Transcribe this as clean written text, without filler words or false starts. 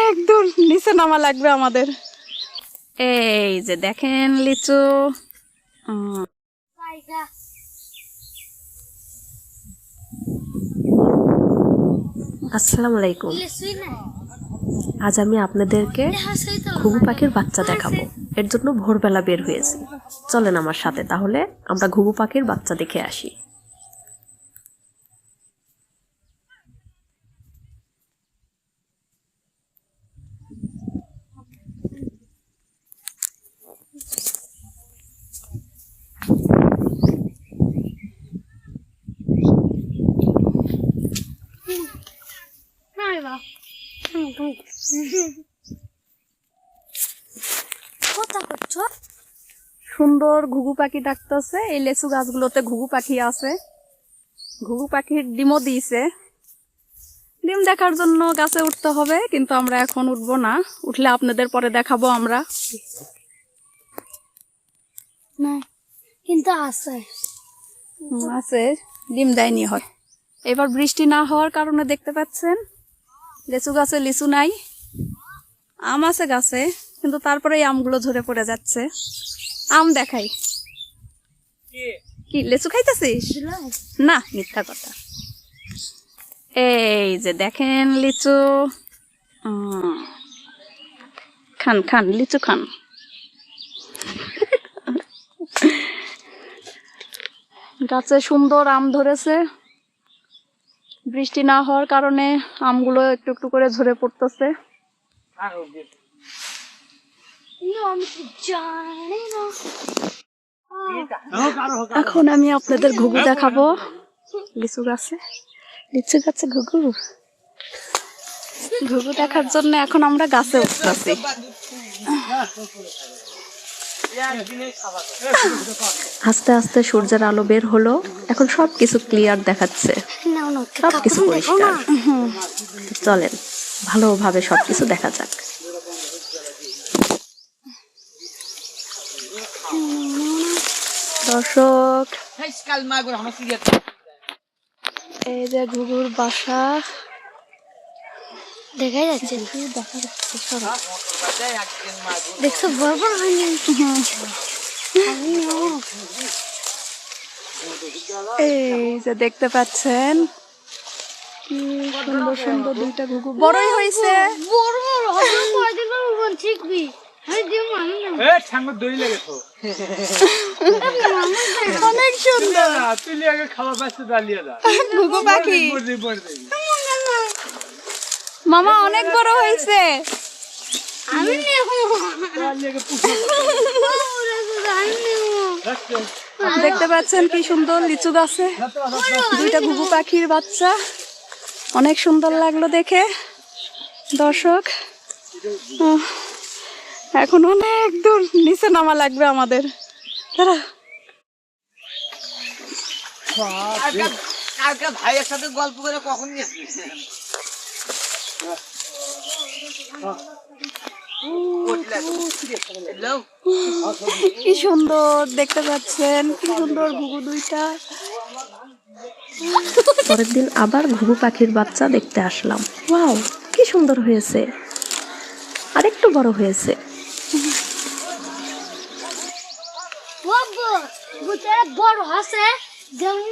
একদম নিচে নামা লাগবে আমাদের। এই যে দেখেন লিচু। আসসালামু আলাইকুম। আজ আমি আপনাদেরকে ঘুঘু পাখির বাচ্চা দেখাবো। এর জন্য ভোরবেলা বের হয়েছি। চলেন আমার সাথে, তাহলে আমরা ঘুঘু পাখির বাচ্চা দেখে আসি। সুন্দর ঘুঘু পাখি ডাকতেছে। এই লেচু গাছগুলোতে ঘুঘু পাখি আছে। ঘুঘু পাখির ডিমও দিয়েছে। ডিম দেখার জন্য গাছে উঠতে হবে, কিন্তু আমরা এখন উঠবো না। উঠলে আপনাদের পরে দেখাবো আমরা। না কিন্তু আছে আছে, ডিম দেয়নি হয়। এবার বৃষ্টি না হওয়ার কারণে দেখতে পাচ্ছেন লেচু গাছে লিচু নাই। আম আছে গাছে, কিন্তু তারপরে এই আমগুলো ঝরে পড়ে যাচ্ছে। আম দেখাই, কি লেচু খাইতেছিস? না, মিথ্যা কথা। এই যে দেখেন লিচু। খান খান, লিচু খান। গাছে সুন্দর আম ধরেছে। বৃষ্টি না হওয়ার কারণে আমগুলো একটু একটু করে ঝরে পড়তেছে। এখন আমি আপনাদের ঘুঘু দেখাবো। লিচু গাছে ঘুঘু দেখার জন্য এখন আমরা গাছে উঠতেছি। আস্তে আস্তে সূর্যের আলো বের হলো। এখন সবকিছু ক্লিয়ার দেখাচ্ছে, সবকিছু পরিষ্কার। চলেন ভালোভাবে সবকিছু দেখা যাক। দর্শক, এই যে ঘুঘুর বাসা দেখা যাচ্ছে, দেখছো বড় বড় এই যে দেখতে পাচ্ছেন কি সুন্দর সুন্দর দুইটা ঘুঘু। বড়ই হয়েছে, বড় বড় হবে কয়দিন পর শিখবি। অনেক সুন্দর ঘুঘু পাখি। মামা অনেক বড় হয়েছে। আমি দেখতে পাচ্ছেন কি সুন্দর লিচু গাছে দুইটা ঘুঘু পাখির বাচ্চা। অনেক সুন্দর লাগলো দেখে। দর্শক, এখন অনেক দূর নিচে নামা লাগবে আমাদের। তারা ভাইয়ের সাথে গল্প করে কখন গেছিস? কি সুন্দর দেখতে পাচ্ছেন, কি সুন্দর ঘুঘু দুইটা। পরের দিন আবার ঘুঘু পাখির বাচ্চা দেখতে আসলাম। ওয়াও, কি সুন্দর হয়েছে, আরেকটু বড় হয়েছে। বড় আছে যেমন